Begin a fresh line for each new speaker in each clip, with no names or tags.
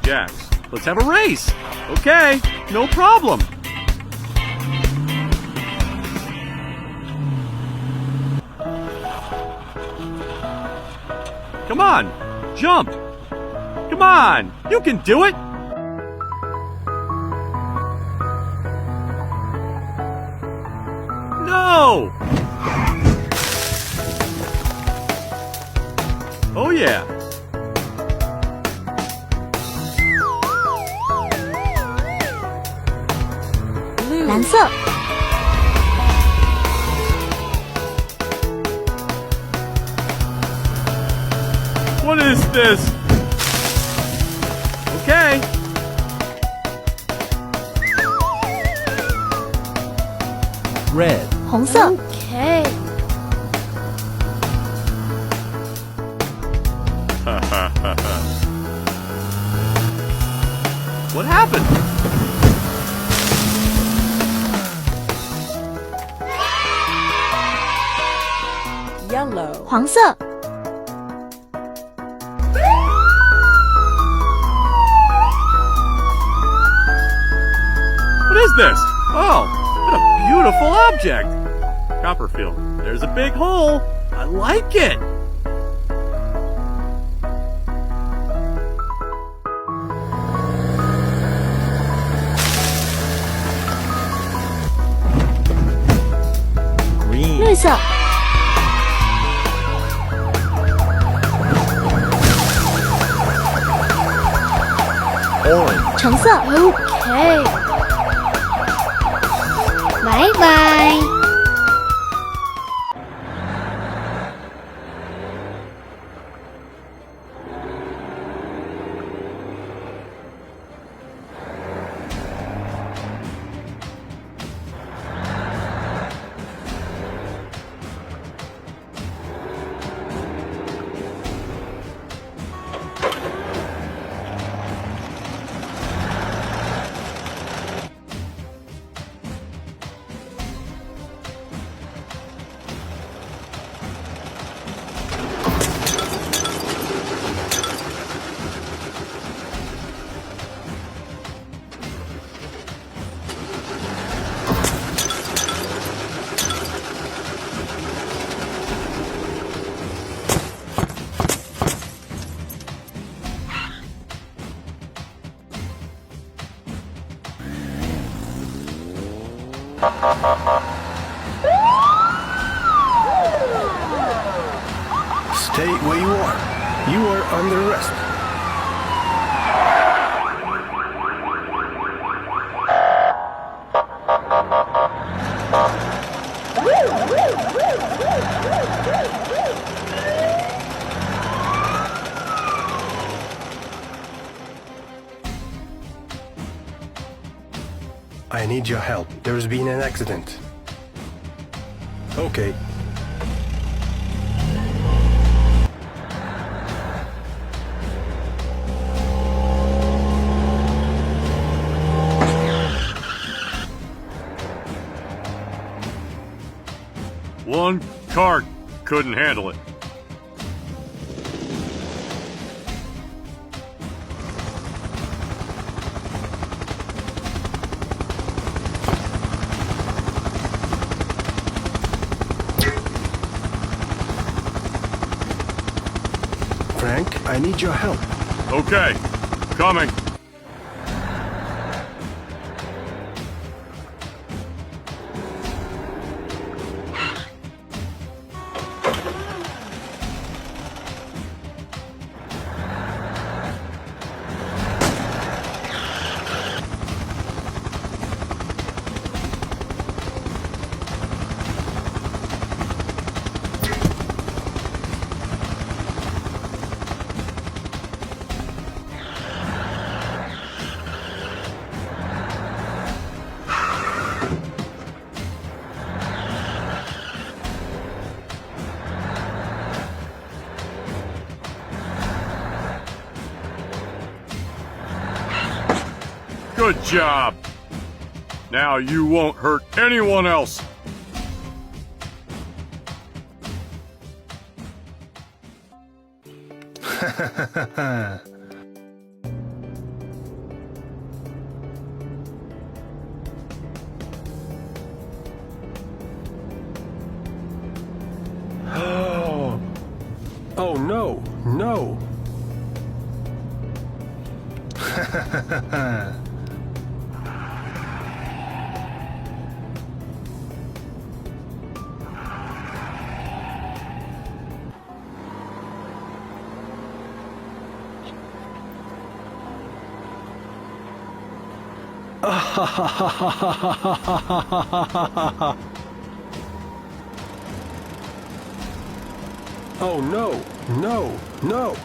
jacks. Let's have a race. Okay, no problem. Come on, jump. Come on, you can do it. No! Oh yeah.
Blue. 蓝色。
What is this? Okay.
Red.
红色。
Okay.
What happened?
Yellow.
黄色。
What is this? Oh, what a beautiful object. Copperfield, there's a big hole. I like it.
Green.
绿色。
Orange.
橙色。
Okay. Bye bye.
Stay where you are. You are under arrest. I need your help. There's been an accident. Okay.
One cart couldn't handle it.
Frank, I need your help.
Okay, coming. Good job. Now you won't hurt anyone else.
Oh no, no. Oh no, no, no.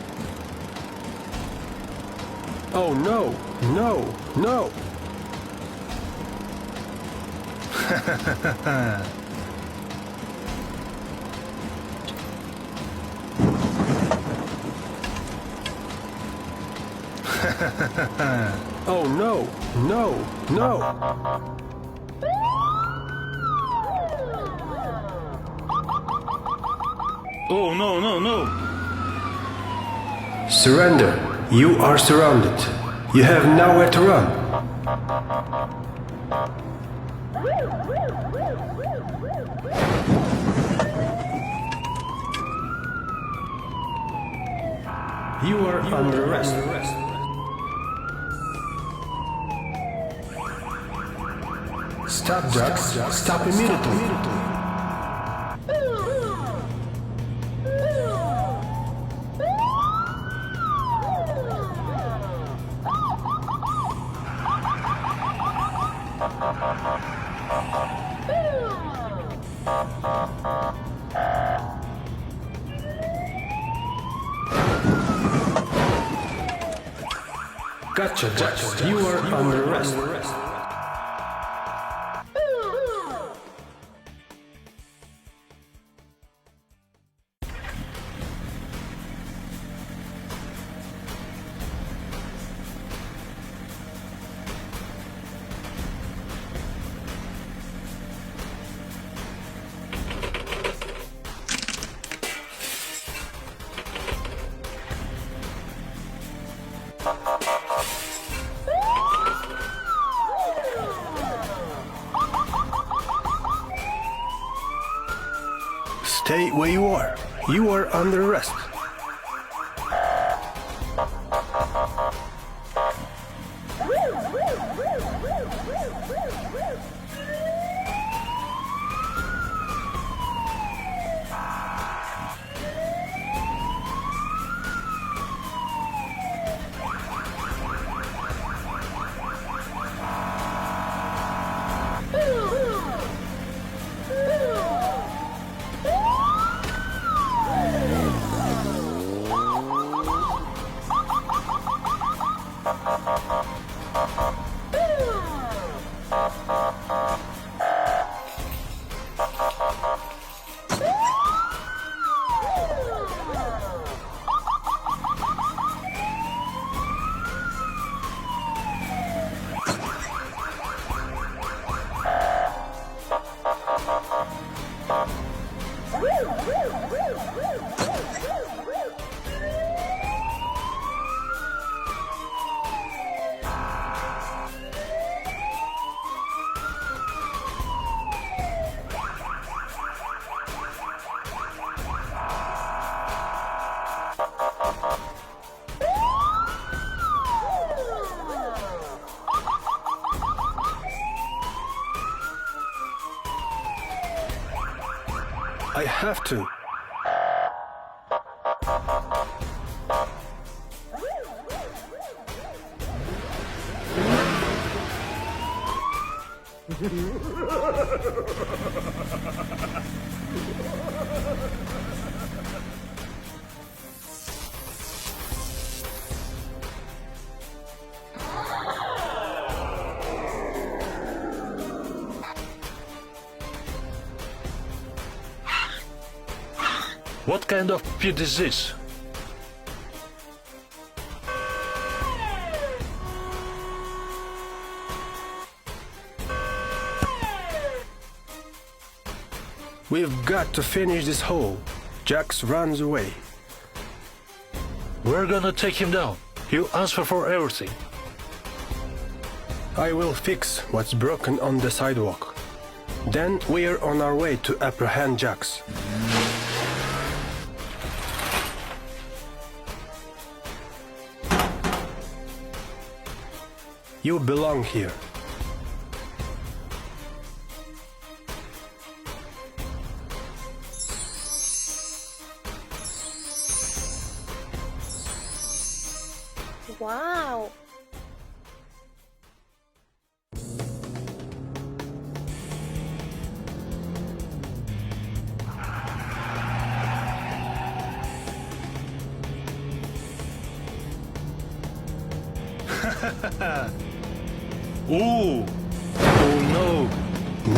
Oh no, no, no. Oh no, no, no.
Oh, no, no, no.
Surrender. You are surrounded. You have nowhere to run. You are under arrest. Stop, Jax. Stop immediately. Gotcha, Jax. You are under arrest. Stay where you are. You are under arrest. I have to.
What kind of pit is this?
We've got to finish this hole. Jax runs away.
We're gonna take him down. You answer for everything.
I will fix what's broken on the sidewalk. Then we're on our way to apprehend Jax. You belong here.
Wow.
Ooh. Oh no.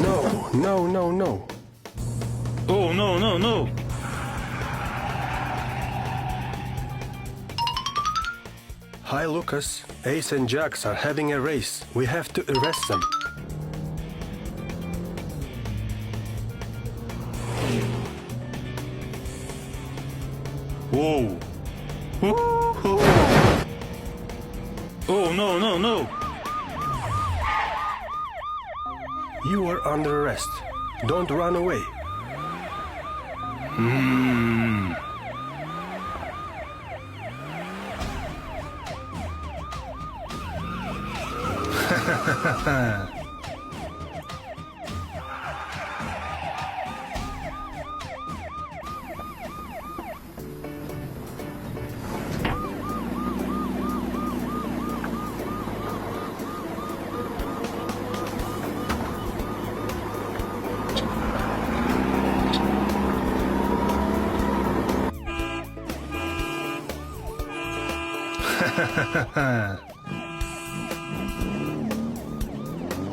No, no, no, no.
Oh no, no, no.
Hi, Lucas. Ace and Jax are having a race. We have to arrest them.
Whoa. Woo-hoo. Oh no, no, no.
You are under arrest. Don't run away.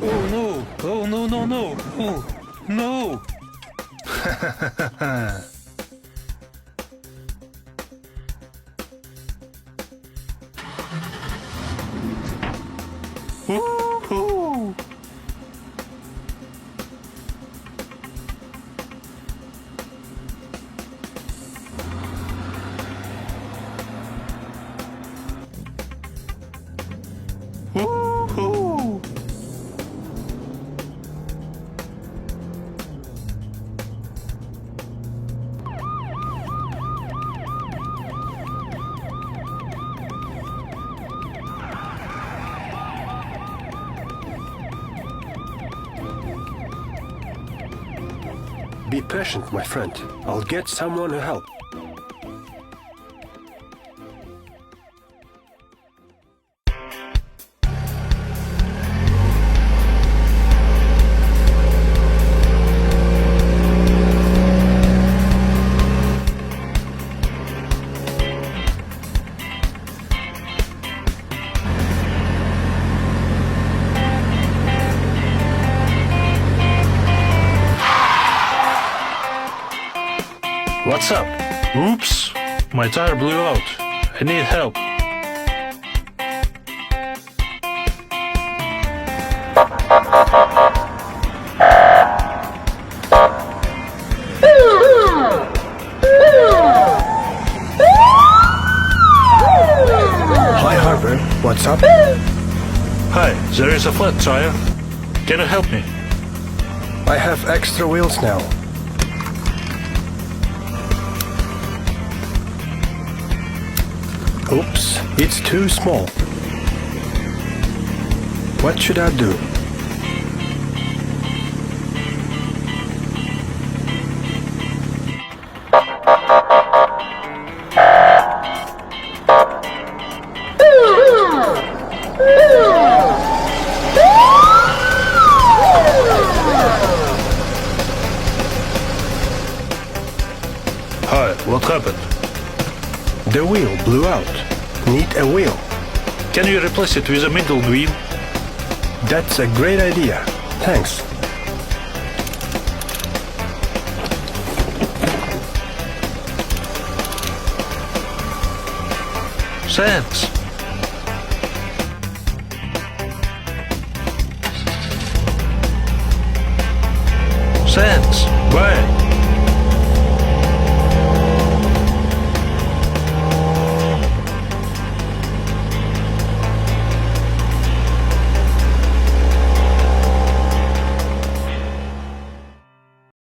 Oh no. Oh no, no, no. Oh no. Woo-hoo. Woo-hoo.
Be patient, my friend. I'll get someone to help.
What's up? Oops. My tire blew out. I need help.
Hi, Harper. What's up?
Hi, there is a flat tire. Can you help me?
I have extra wheels now. Oops, it's too small. What should I do?
Hi, what happened?
The wheel blew out. Need a wheel.
Can you replace it with a middle wheel?
That's a great idea. Thanks.
Thanks. Thanks. Bye.